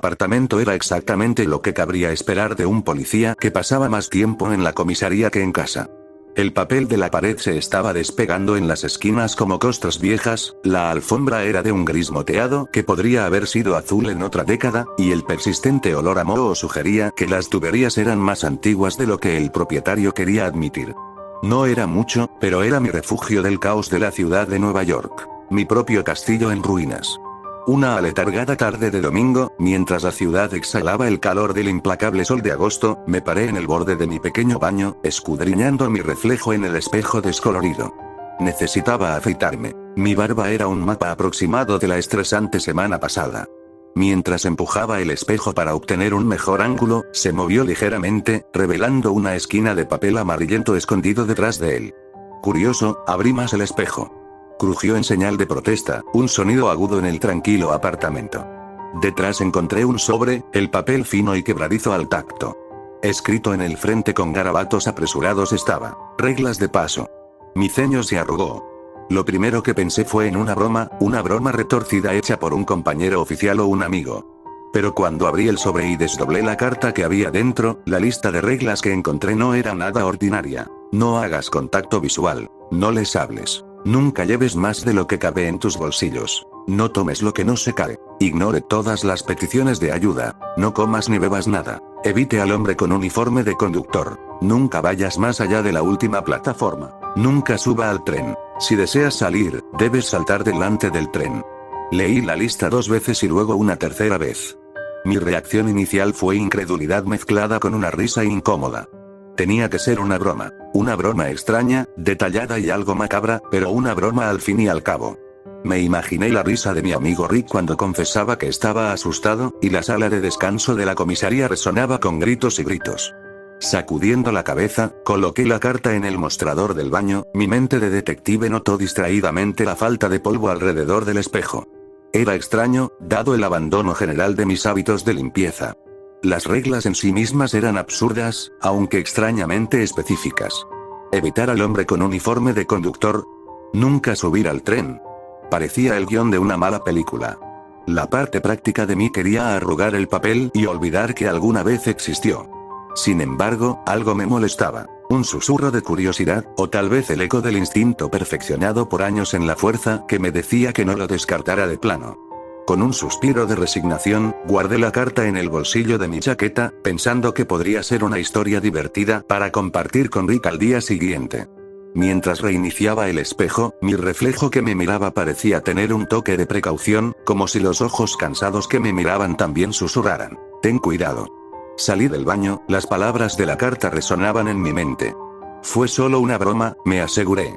apartamento era exactamente lo que cabría esperar de un policía que pasaba más tiempo en la comisaría que en casa. El papel de la pared se estaba despegando en las esquinas como costras viejas, la alfombra era de un gris moteado que podría haber sido azul en otra década, y el persistente olor a moho sugería que las tuberías eran más antiguas de lo que el propietario quería admitir. No era mucho, pero era mi refugio del caos de la ciudad de Nueva York. Mi propio castillo en ruinas. Una aletargada tarde de domingo, mientras la ciudad exhalaba el calor del implacable sol de agosto, me paré en el borde de mi pequeño baño, escudriñando mi reflejo en el espejo descolorido. Necesitaba afeitarme. Mi barba era un mapa aproximado de la estresante semana pasada. Mientras empujaba el espejo para obtener un mejor ángulo, se movió ligeramente, revelando una esquina de papel amarillento escondido detrás de él. Curioso, abrí más el espejo. Crujió en señal de protesta, un sonido agudo en el tranquilo apartamento. Detrás encontré un sobre, el papel fino y quebradizo al tacto. Escrito en el frente con garabatos apresurados estaba: reglas de paso. Mi ceño se arrugó. Lo primero que pensé fue en una broma retorcida hecha por un compañero oficial o un amigo. Pero cuando abrí el sobre y desdoblé la carta que había dentro, la lista de reglas que encontré no era nada ordinaria. No hagas contacto visual. No les hables. Nunca lleves más de lo que cabe en tus bolsillos. No tomes lo que no se cae. Ignore todas las peticiones de ayuda. No comas ni bebas nada. Evite al hombre con uniforme de conductor. Nunca vayas más allá de la última plataforma. Nunca suba al tren. Si deseas salir, debes saltar delante del tren. Leí la lista 2 veces y luego una tercera vez. Mi reacción inicial fue incredulidad mezclada con una risa incómoda. Tenía que ser una broma extraña, detallada y algo macabra, pero una broma al fin y al cabo. Me imaginé la risa de mi amigo Rick cuando confesaba que estaba asustado, y la sala de descanso de la comisaría resonaba con gritos y gritos. Sacudiendo la cabeza, coloqué la carta en el mostrador del baño, mi mente de detective notó distraídamente la falta de polvo alrededor del espejo. Era extraño, dado el abandono general de mis hábitos de limpieza. Las reglas en sí mismas eran absurdas, aunque extrañamente específicas. Evitar al hombre con uniforme de conductor. Nunca subir al tren. Parecía el guión de una mala película. La parte práctica de mí quería arrugar el papel y olvidar que alguna vez existió. Sin embargo, algo me molestaba. Un susurro de curiosidad, o tal vez el eco del instinto perfeccionado por años en la fuerza que me decía que no lo descartara de plano. Con un suspiro de resignación, guardé la carta en el bolsillo de mi chaqueta, pensando que podría ser una historia divertida para compartir con Rick al día siguiente. Mientras reiniciaba el espejo, mi reflejo que me miraba parecía tener un toque de precaución, como si los ojos cansados que me miraban también susurraran: ten cuidado. Salí del baño, las palabras de la carta resonaban en mi mente. Fue solo una broma, me aseguré.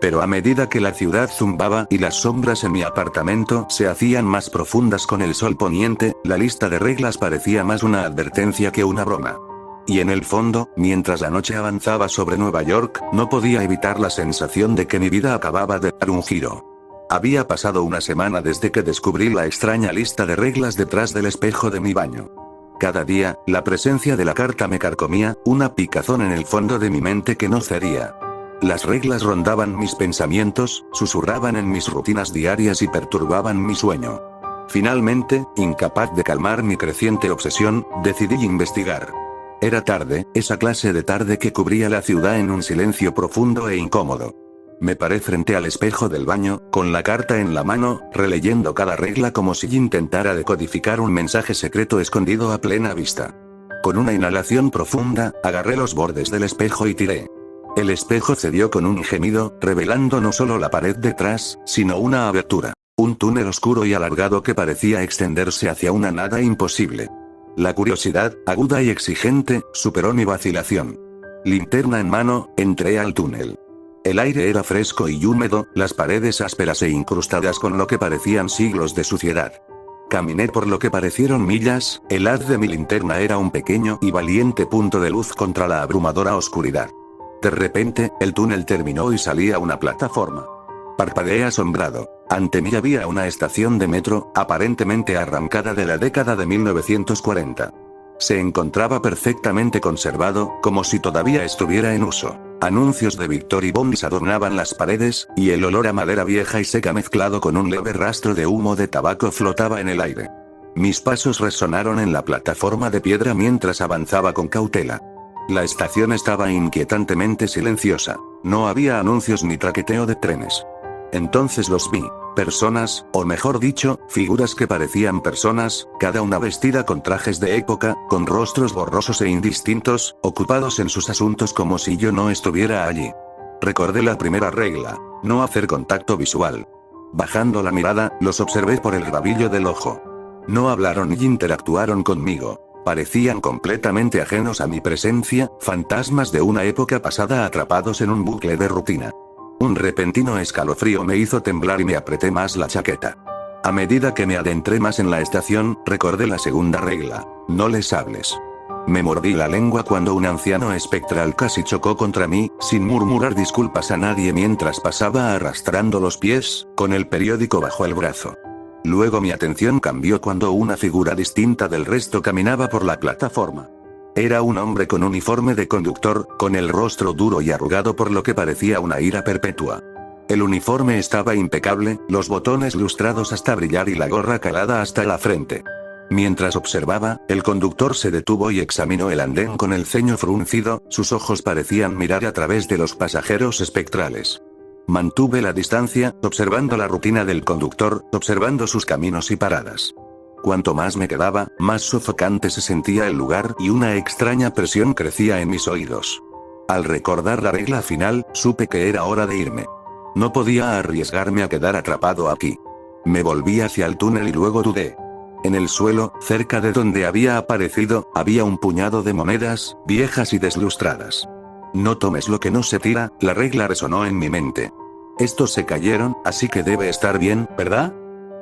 Pero a medida que la ciudad zumbaba y las sombras en mi apartamento se hacían más profundas con el sol poniente, la lista de reglas parecía más una advertencia que una broma. Y en el fondo, mientras la noche avanzaba sobre Nueva York, no podía evitar la sensación de que mi vida acababa de dar un giro. Había pasado una semana desde que descubrí la extraña lista de reglas detrás del espejo de mi baño. Cada día, la presencia de la carta me carcomía, una picazón en el fondo de mi mente que no cedía. Las reglas rondaban mis pensamientos, susurraban en mis rutinas diarias y perturbaban mi sueño. Finalmente, incapaz de calmar mi creciente obsesión, decidí investigar. Era tarde, esa clase de tarde que cubría la ciudad en un silencio profundo e incómodo. Me paré frente al espejo del baño, con la carta en la mano, releyendo cada regla como si intentara decodificar un mensaje secreto escondido a plena vista. Con una inhalación profunda, agarré los bordes del espejo y tiré. El espejo cedió con un gemido, revelando no solo la pared detrás, sino una abertura. Un túnel oscuro y alargado que parecía extenderse hacia una nada imposible. La curiosidad, aguda y exigente, superó mi vacilación. Linterna en mano, entré al túnel. El aire era fresco y húmedo, las paredes ásperas e incrustadas con lo que parecían siglos de suciedad. Caminé por lo que parecieron millas, el haz de mi linterna era un pequeño y valiente punto de luz contra la abrumadora oscuridad. De repente, el túnel terminó y salí a una plataforma. Parpadeé asombrado. Ante mí había una estación de metro, aparentemente arrancada de la década de 1940. Se encontraba perfectamente conservado, como si todavía estuviera en uso. Anuncios de Victory Bonds adornaban las paredes, y el olor a madera vieja y seca mezclado con un leve rastro de humo de tabaco flotaba en el aire. Mis pasos resonaron en la plataforma de piedra mientras avanzaba con cautela. La estación estaba inquietantemente silenciosa. No había anuncios ni traqueteo de trenes. Entonces los vi. Personas, o mejor dicho, figuras que parecían personas, cada una vestida con trajes de época, con rostros borrosos e indistintos, ocupados en sus asuntos como si yo no estuviera allí. Recordé la primera regla: no hacer contacto visual. Bajando la mirada, los observé por el rabillo del ojo. No hablaron ni interactuaron conmigo. Parecían completamente ajenos a mi presencia, fantasmas de una época pasada atrapados en un bucle de rutina. Un repentino escalofrío me hizo temblar y me apreté más la chaqueta. A medida que me adentré más en la estación, recordé la segunda regla: no les hables. Me mordí la lengua cuando un anciano espectral casi chocó contra mí, sin murmurar disculpas a nadie mientras pasaba arrastrando los pies, con el periódico bajo el brazo. Luego mi atención cambió cuando una figura distinta del resto caminaba por la plataforma. Era un hombre con uniforme de conductor, con el rostro duro y arrugado por lo que parecía una ira perpetua. El uniforme estaba impecable, los botones lustrados hasta brillar y la gorra calada hasta la frente. Mientras observaba, el conductor se detuvo y examinó el andén con el ceño fruncido, sus ojos parecían mirar a través de los pasajeros espectrales. Mantuve la distancia, observando la rutina del conductor, observando sus caminos y paradas. Cuanto más me quedaba, más sofocante se sentía el lugar y una extraña presión crecía en mis oídos. Al recordar la regla final, supe que era hora de irme. No podía arriesgarme a quedar atrapado aquí. Me volví hacia el túnel y luego dudé. En el suelo, cerca de donde había aparecido, había un puñado de monedas, viejas y deslustradas. No tomes lo que no se tira, la regla resonó en mi mente. Estos se cayeron, así que debe estar bien, ¿verdad?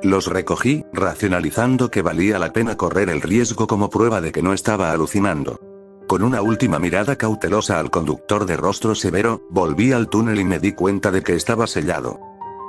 Los recogí, racionalizando que valía la pena correr el riesgo como prueba de que no estaba alucinando. Con una última mirada cautelosa al conductor de rostro severo, volví al túnel y me di cuenta de que estaba sellado.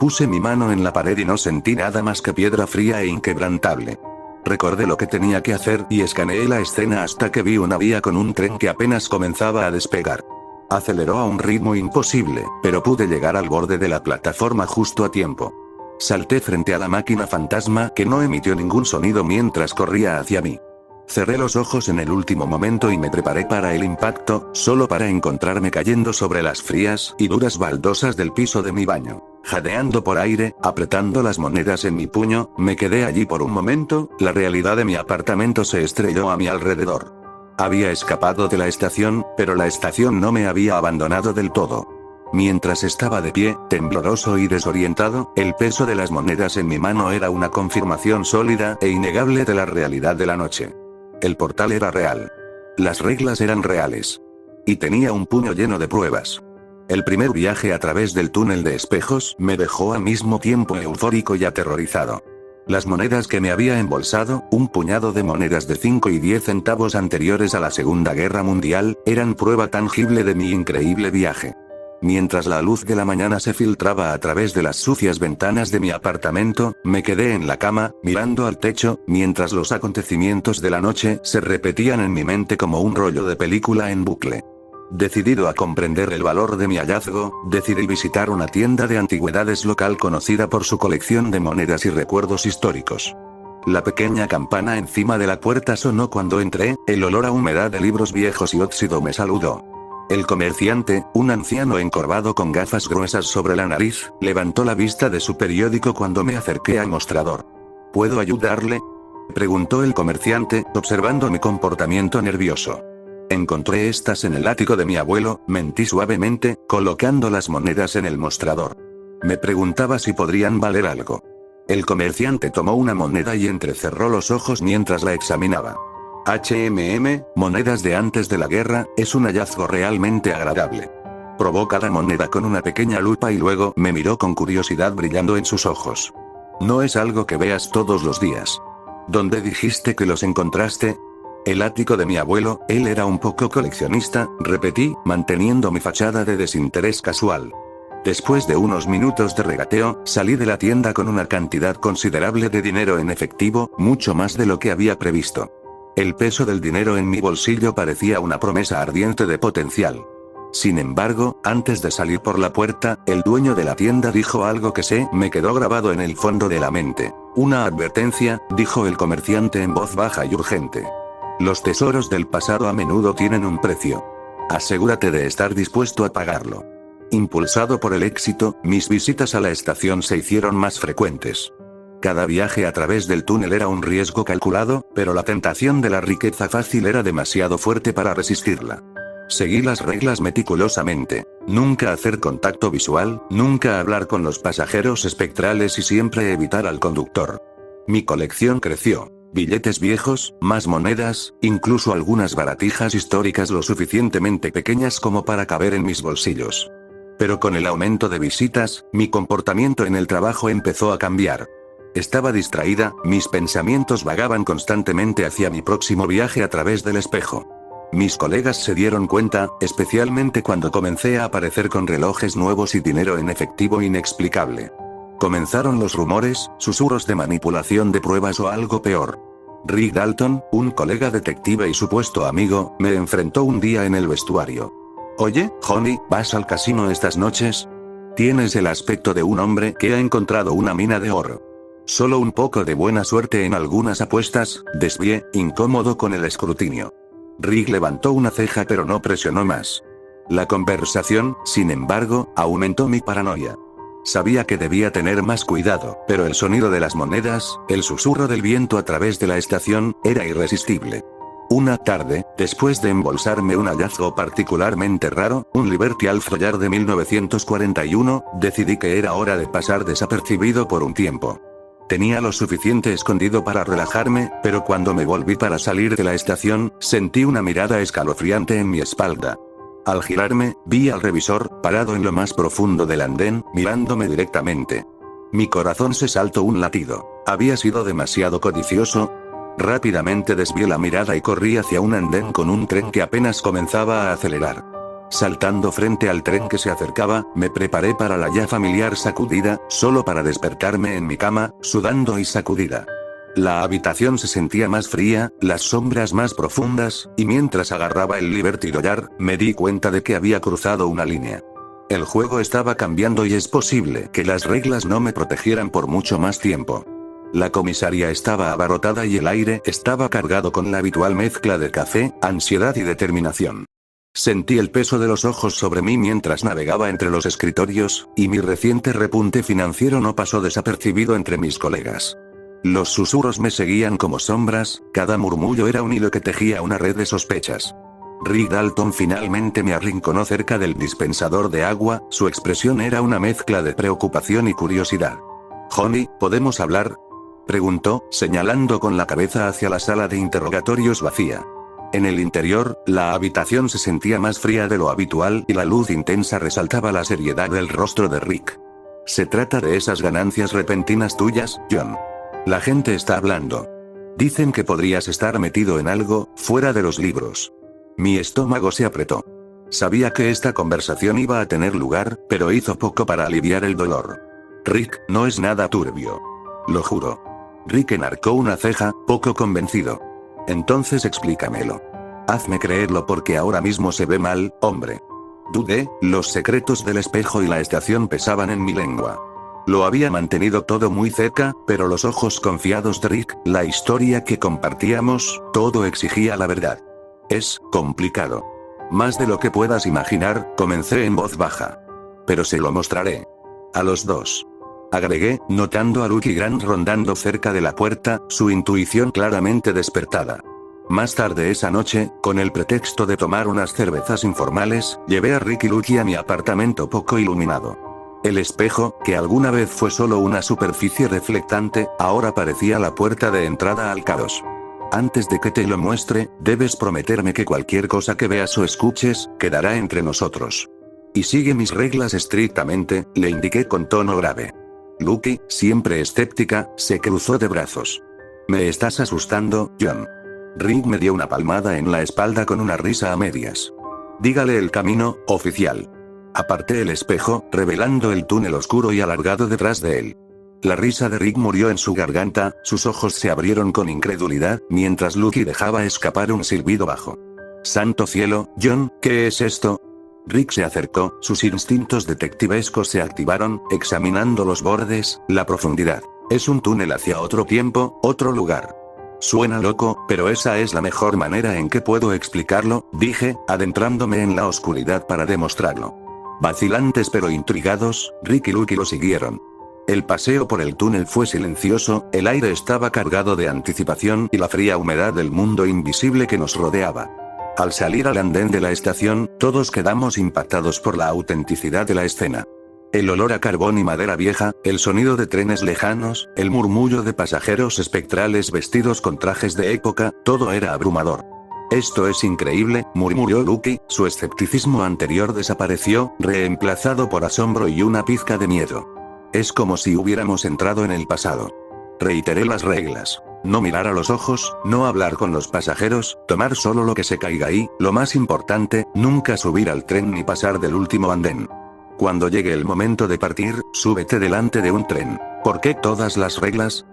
Puse mi mano en la pared y no sentí nada más que piedra fría e inquebrantable. Recordé lo que tenía que hacer y escaneé la escena hasta que vi una vía con un tren que apenas comenzaba a despegar. Aceleró a un ritmo imposible, pero pude llegar al borde de la plataforma justo a tiempo. Salté frente a la máquina fantasma que no emitió ningún sonido mientras corría hacia mí. Cerré los ojos en el último momento y me preparé para el impacto, solo para encontrarme cayendo sobre las frías y duras baldosas del piso de mi baño. Jadeando por aire, apretando las monedas en mi puño, me quedé allí por un momento, la realidad de mi apartamento se estrelló a mi alrededor. Había escapado de la estación, pero la estación no me había abandonado del todo. Mientras estaba de pie, tembloroso y desorientado, el peso de las monedas en mi mano era una confirmación sólida e innegable de la realidad de la noche. El portal era real. Las reglas eran reales. Y tenía un puño lleno de pruebas. El primer viaje a través del túnel de espejos me dejó al mismo tiempo eufórico y aterrorizado. Las monedas que me había embolsado, un puñado de monedas de 5 y 10 centavos anteriores a la Segunda Guerra Mundial, eran prueba tangible de mi increíble viaje. Mientras la luz de la mañana se filtraba a través de las sucias ventanas de mi apartamento, me quedé en la cama, mirando al techo, mientras los acontecimientos de la noche se repetían en mi mente como un rollo de película en bucle. Decidido a comprender el valor de mi hallazgo, decidí visitar una tienda de antigüedades local conocida por su colección de monedas y recuerdos históricos. La pequeña campana encima de la puerta sonó cuando entré, el olor a humedad de libros viejos y óxido me saludó. El comerciante, un anciano encorvado con gafas gruesas sobre la nariz, levantó la vista de su periódico cuando me acerqué al mostrador. ¿Puedo ayudarle?, preguntó el comerciante, observando mi comportamiento nervioso. Encontré estas en el ático de mi abuelo, mentí suavemente, colocando las monedas en el mostrador. Me preguntaba si podrían valer algo. El comerciante tomó una moneda y entrecerró los ojos mientras la examinaba. Monedas de antes de la guerra, es un hallazgo realmente agradable. Probó cada moneda con una pequeña lupa y luego me miró con curiosidad brillando en sus ojos. No es algo que veas todos los días. ¿Dónde dijiste que los encontraste? El ático de mi abuelo, él era un poco coleccionista, repetí, manteniendo mi fachada de desinterés casual. Después de unos minutos de regateo, salí de la tienda con una cantidad considerable de dinero en efectivo, mucho más de lo que había previsto. El peso del dinero en mi bolsillo parecía una promesa ardiente de potencial. Sin embargo, antes de salir por la puerta, el dueño de la tienda dijo algo que me quedó grabado en el fondo de la mente. Una advertencia, dijo el comerciante en voz baja y urgente. Los tesoros del pasado a menudo tienen un precio. Asegúrate de estar dispuesto a pagarlo. Impulsado por el éxito, mis visitas a la estación se hicieron más frecuentes. Cada viaje a través del túnel era un riesgo calculado, pero la tentación de la riqueza fácil era demasiado fuerte para resistirla. Seguí las reglas meticulosamente. Nunca hacer contacto visual, nunca hablar con los pasajeros espectrales y siempre evitar al conductor. Mi colección creció. Billetes viejos, más monedas, incluso algunas baratijas históricas lo suficientemente pequeñas como para caber en mis bolsillos. Pero con el aumento de visitas, mi comportamiento en el trabajo empezó a cambiar. Estaba distraída, mis pensamientos vagaban constantemente hacia mi próximo viaje a través del espejo. Mis colegas se dieron cuenta, especialmente cuando comencé a aparecer con relojes nuevos y dinero en efectivo inexplicable. Comenzaron los rumores, susurros de manipulación de pruebas o algo peor. Rick Dalton, un colega detective y supuesto amigo, me enfrentó un día en el vestuario. Oye, Honey, ¿vas al casino estas noches? Tienes el aspecto de un hombre que ha encontrado una mina de oro. Solo un poco de buena suerte en algunas apuestas, desvié, incómodo con el escrutinio. Rick levantó una ceja pero no presionó más. La conversación, sin embargo, aumentó mi paranoia. Sabía que debía tener más cuidado, pero el sonido de las monedas, el susurro del viento a través de la estación, era irresistible. Una tarde, después de embolsarme un hallazgo particularmente raro, un Liberty Alfroyard de 1941, decidí que era hora de pasar desapercibido por un tiempo. Tenía lo suficiente escondido para relajarme, pero cuando me volví para salir de la estación, sentí una mirada escalofriante en mi espalda. Al girarme, vi al revisor, parado en lo más profundo del andén, mirándome directamente. Mi corazón se saltó un latido. ¿Había sido demasiado codicioso? Rápidamente desvié la mirada y corrí hacia un andén con un tren que apenas comenzaba a acelerar. Saltando frente al tren que se acercaba, me preparé para la ya familiar sacudida, solo para despertarme en mi cama, sudando y sacudida. La habitación se sentía más fría, las sombras más profundas, y mientras agarraba el Liberty Royale, me di cuenta de que había cruzado una línea. El juego estaba cambiando y es posible que las reglas no me protegieran por mucho más tiempo. La comisaría estaba abarrotada y el aire estaba cargado con la habitual mezcla de café, ansiedad y determinación. Sentí el peso de los ojos sobre mí mientras navegaba entre los escritorios, y mi reciente repunte financiero no pasó desapercibido entre mis colegas. Los susurros me seguían como sombras, cada murmullo era un hilo que tejía una red de sospechas. Rick Dalton finalmente me arrinconó cerca del dispensador de agua, su expresión era una mezcla de preocupación y curiosidad. «Honey, ¿podemos hablar?», preguntó, señalando con la cabeza hacia la sala de interrogatorios vacía. En el interior, la habitación se sentía más fría de lo habitual y la luz intensa resaltaba la seriedad del rostro de Rick. «Se trata de esas ganancias repentinas tuyas, John. La gente está hablando. Dicen que podrías estar metido en algo, fuera de los libros». Mi estómago se apretó. Sabía que esta conversación iba a tener lugar, pero hizo poco para aliviar el dolor. «Rick, no es nada turbio. Lo juro». Rick enarcó una ceja, poco convencido. «Entonces explícamelo. Hazme creerlo porque ahora mismo se ve mal, hombre». Dudé, los secretos del espejo y la estación pesaban en mi lengua. Lo había mantenido todo muy cerca, pero los ojos confiados de Rick, la historia que compartíamos, todo exigía la verdad. «Es complicado. Más de lo que puedas imaginar», comencé en voz baja. «Pero se lo mostraré. A los dos», agregué, notando a Lucky Grant rondando cerca de la puerta, su intuición claramente despertada. Más tarde esa noche, con el pretexto de tomar unas cervezas informales, llevé a Rick y Lucky a mi apartamento poco iluminado. El espejo, que alguna vez fue solo una superficie reflectante, ahora parecía la puerta de entrada al caos. «Antes de que te lo muestre, debes prometerme que cualquier cosa que veas o escuches, quedará entre nosotros. Y sigue mis reglas estrictamente», le indiqué con tono grave. Lucky, siempre escéptica, se cruzó de brazos. «Me estás asustando, John». Rick me dio una palmada en la espalda con una risa a medias. «Dígale el camino, oficial». Aparté el espejo, revelando el túnel oscuro y alargado detrás de él. La risa de Rick murió en su garganta, sus ojos se abrieron con incredulidad, mientras Lucky dejaba escapar un silbido bajo. «Santo cielo, John, ¿qué es esto?». Rick se acercó, sus instintos detectivescos se activaron, examinando los bordes, la profundidad. Es un túnel hacia otro tiempo, otro lugar. Suena loco, pero esa es la mejor manera en que puedo explicarlo, dije, adentrándome en la oscuridad para demostrarlo. Vacilantes pero intrigados, Rick y Lucky lo siguieron. El paseo por el túnel fue silencioso, el aire estaba cargado de anticipación y la fría humedad del mundo invisible que nos rodeaba. Al salir al andén de la estación, todos quedamos impactados por la autenticidad de la escena. El olor a carbón y madera vieja, el sonido de trenes lejanos, el murmullo de pasajeros espectrales vestidos con trajes de época, todo era abrumador. Esto es increíble, murmuró Lucky, su escepticismo anterior desapareció, reemplazado por asombro y una pizca de miedo. Es como si hubiéramos entrado en el pasado. Reiteré las reglas. No mirar a los ojos, no hablar con los pasajeros, tomar solo lo que se caiga y, lo más importante, nunca subir al tren ni pasar del último andén. Cuando llegue el momento de partir, súbete delante de un tren. ¿Por qué todas las reglas?,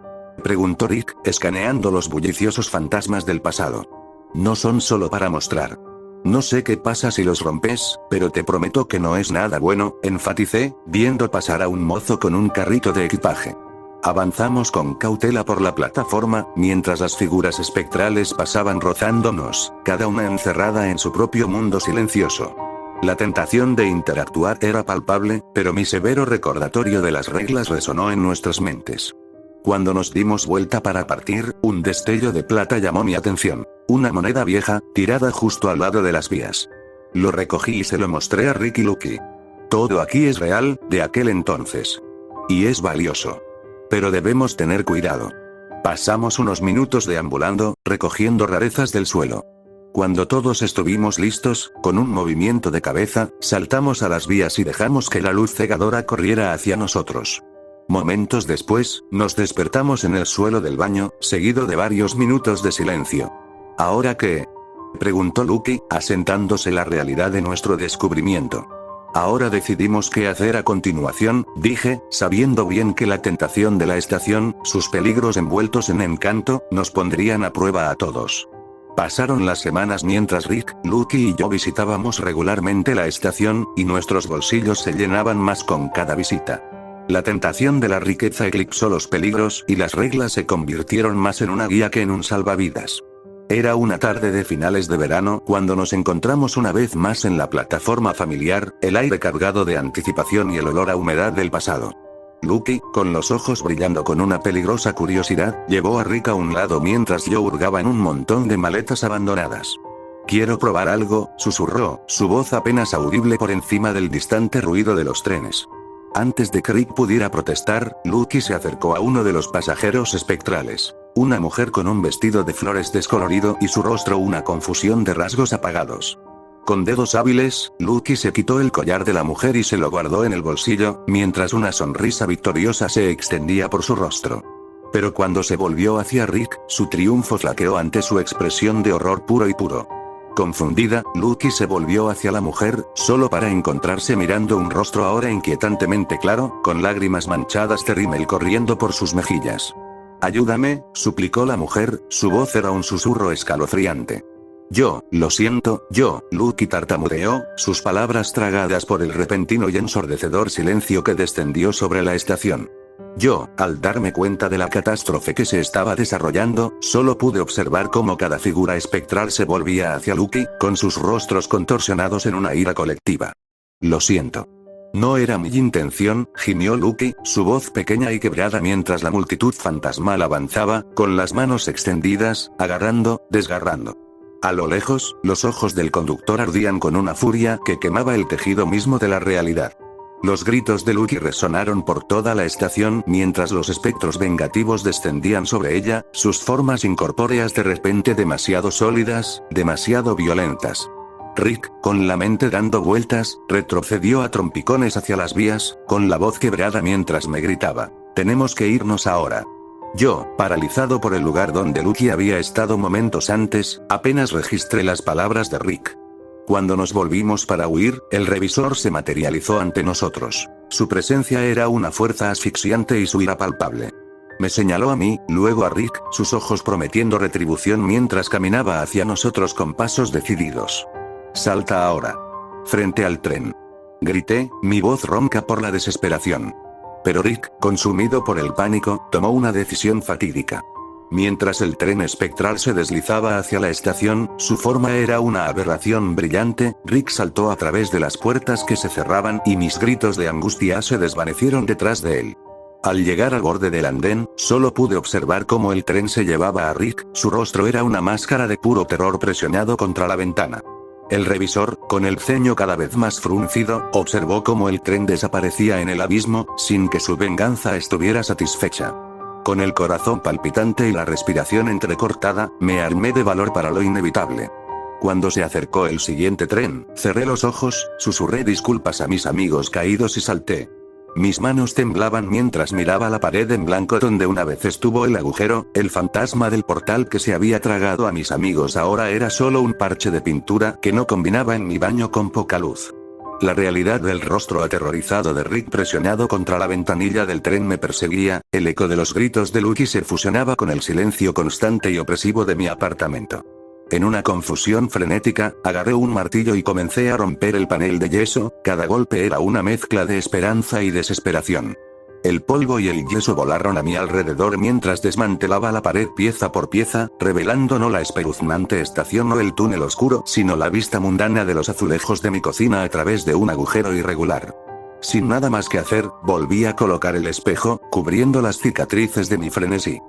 preguntó Rick, escaneando los bulliciosos fantasmas del pasado. No son solo para mostrar. No sé qué pasa si los rompes, pero te prometo que no es nada bueno, enfaticé, viendo pasar a un mozo con un carrito de equipaje. Avanzamos con cautela por la plataforma, mientras las figuras espectrales pasaban rozándonos, cada una encerrada en su propio mundo silencioso. La tentación de interactuar era palpable, pero mi severo recordatorio de las reglas resonó en nuestras mentes. Cuando nos dimos vuelta para partir, un destello de plata llamó mi atención. Una moneda vieja, tirada justo al lado de las vías. Lo recogí y se lo mostré a Rick y Lucky. Todo aquí es real, de aquel entonces. Y es valioso. Pero debemos tener cuidado. Pasamos unos minutos deambulando, recogiendo rarezas del suelo. Cuando todos estuvimos listos, con un movimiento de cabeza, saltamos a las vías y dejamos que la luz cegadora corriera hacia nosotros. Momentos después, nos despertamos en el suelo del baño, seguido de varios minutos de silencio. ¿Ahora qué?, preguntó Lucky, asentándose la realidad de nuestro descubrimiento. Ahora decidimos qué hacer a continuación, dije, sabiendo bien que la tentación de la estación, sus peligros envueltos en encanto, nos pondrían a prueba a todos. Pasaron las semanas mientras Rick, Lucky y yo visitábamos regularmente la estación, y nuestros bolsillos se llenaban más con cada visita. La tentación de la riqueza eclipsó los peligros y las reglas se convirtieron más en una guía que en un salvavidas. Era una tarde de finales de verano cuando nos encontramos una vez más en la plataforma familiar, el aire cargado de anticipación y el olor a humedad del pasado. Lucky, con los ojos brillando con una peligrosa curiosidad, llevó a Rick a un lado mientras yo hurgaba en un montón de maletas abandonadas. «Quiero probar algo», susurró, su voz apenas audible por encima del distante ruido de los trenes. Antes de que Rick pudiera protestar, Lucky se acercó a uno de los pasajeros espectrales. Una mujer con un vestido de flores descolorido y su rostro una confusión de rasgos apagados. Con dedos hábiles, Lucky se quitó el collar de la mujer y se lo guardó en el bolsillo, mientras una sonrisa victoriosa se extendía por su rostro. Pero cuando se volvió hacia Rick, su triunfo flaqueó ante su expresión de horror puro y puro. Confundida, Lucky se volvió hacia la mujer, solo para encontrarse mirando un rostro ahora inquietantemente claro, con lágrimas manchadas de rímel corriendo por sus mejillas. «Ayúdame», suplicó la mujer, su voz era un susurro escalofriante. Lo siento, Lucky tartamudeó, sus palabras tragadas por el repentino y ensordecedor silencio que descendió sobre la estación. Al darme cuenta de la catástrofe que se estaba desarrollando, solo pude observar cómo cada figura espectral se volvía hacia Lucky, con sus rostros contorsionados en una ira colectiva. «Lo siento. No era mi intención», gimió Lucky, su voz pequeña y quebrada mientras la multitud fantasmal avanzaba, con las manos extendidas, agarrando, desgarrando. A lo lejos, los ojos del conductor ardían con una furia que quemaba el tejido mismo de la realidad. Los gritos de Lucky resonaron por toda la estación mientras los espectros vengativos descendían sobre ella, sus formas incorpóreas de repente demasiado sólidas, demasiado violentas. Rick, con la mente dando vueltas, retrocedió a trompicones hacia las vías, con la voz quebrada mientras me gritaba: «Tenemos que irnos ahora». Paralizado por el lugar donde Lucky había estado momentos antes, apenas registré las palabras de Rick. Cuando nos volvimos para huir, el revisor se materializó ante nosotros. Su presencia era una fuerza asfixiante y su ira palpable. Me señaló a mí, luego a Rick, sus ojos prometiendo retribución mientras caminaba hacia nosotros con pasos decididos. «Salta ahora». frente al tren. Grité, mi voz ronca por la desesperación. Pero Rick, consumido por el pánico, tomó una decisión fatídica. Mientras el tren espectral se deslizaba hacia la estación, su forma era una aberración brillante. Rick saltó a través de las puertas que se cerraban y mis gritos de angustia se desvanecieron detrás de él. Al llegar al borde del andén, solo pude observar cómo el tren se llevaba a Rick. Su rostro era una máscara de puro terror presionado contra la ventana. El revisor, con el ceño cada vez más fruncido, observó cómo el tren desaparecía en el abismo, sin que su venganza estuviera satisfecha. Con el corazón palpitante y la respiración entrecortada, me armé de valor para lo inevitable. Cuando se acercó el siguiente tren, cerré los ojos, susurré disculpas a mis amigos caídos y salté. Mis manos temblaban mientras miraba la pared en blanco donde una vez estuvo el agujero. El fantasma del portal que se había tragado a mis amigos ahora era solo un parche de pintura que no combinaba en mi baño con poca luz. La realidad del rostro aterrorizado de Rick presionado contra la ventanilla del tren me perseguía. El eco de los gritos de Lucky se fusionaba con el silencio constante y opresivo de mi apartamento. En una confusión frenética, agarré un martillo y comencé a romper el panel de yeso. Cada golpe era una mezcla de esperanza y desesperación. El polvo y el yeso volaron a mi alrededor mientras desmantelaba la pared pieza por pieza, revelando no la espeluznante estación o el túnel oscuro, sino la vista mundana de los azulejos de mi cocina a través de un agujero irregular. Sin nada más que hacer, volví a colocar el espejo, cubriendo las cicatrices de mi frenesí.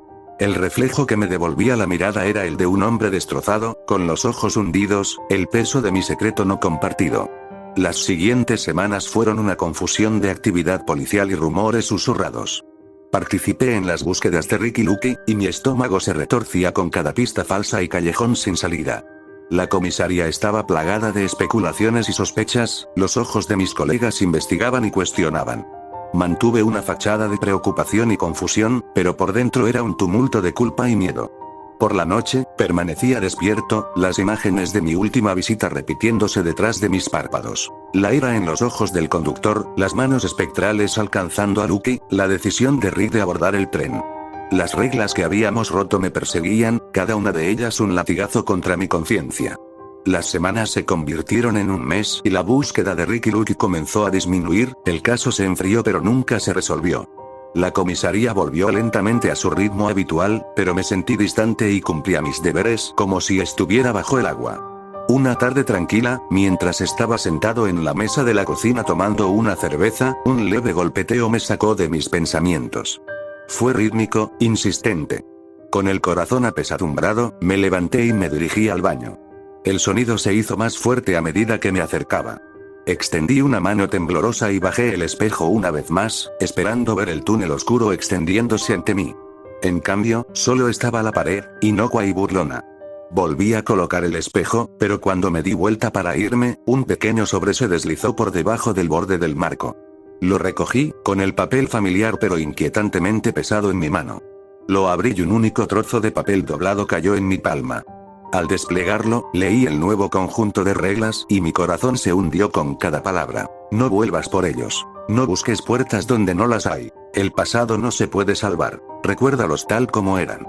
El reflejo que me devolvía la mirada era el de un hombre destrozado, con los ojos hundidos, el peso de mi secreto no compartido. Las siguientes semanas fueron una confusión de actividad policial y rumores susurrados. Participé en las búsquedas de Rick y Lucky, y mi estómago se retorcía con cada pista falsa y callejón sin salida. La comisaría estaba plagada de especulaciones y sospechas. Los ojos de mis colegas investigaban y cuestionaban. Mantuve una fachada de preocupación y confusión, pero por dentro era un tumulto de culpa y miedo. Por la noche, permanecía despierto, las imágenes de mi última visita repitiéndose detrás de mis párpados. La ira en los ojos del conductor, las manos espectrales alcanzando a Lucky, la decisión de Rick de abordar el tren. Las reglas que habíamos roto me perseguían, cada una de ellas un latigazo contra mi conciencia. Las semanas se convirtieron en un mes y la búsqueda de Rick y Lucky comenzó a disminuir. El caso se enfrió pero nunca se resolvió. La comisaría volvió lentamente a su ritmo habitual, pero me sentí distante y cumplía mis deberes como si estuviera bajo el agua. Una tarde tranquila, mientras estaba sentado en la mesa de la cocina tomando una cerveza, un leve golpeteo me sacó de mis pensamientos. Fue rítmico, insistente. Con el corazón apesadumbrado, me levanté y me dirigí al baño. El sonido se hizo más fuerte a medida que me acercaba. Extendí una mano temblorosa y bajé el espejo una vez más, esperando ver el túnel oscuro extendiéndose ante mí. En cambio, solo estaba la pared, inocua y burlona. Volví a colocar el espejo, pero cuando me di vuelta para irme, un pequeño sobre se deslizó por debajo del borde del marco. Lo recogí, con el papel familiar pero inquietantemente pesado en mi mano. Lo abrí y un único trozo de papel doblado cayó en mi palma. Al desplegarlo, leí el nuevo conjunto de reglas y mi corazón se hundió con cada palabra. No vuelvas por ellos. No busques puertas donde no las hay. El pasado no se puede salvar. Recuérdalos tal como eran.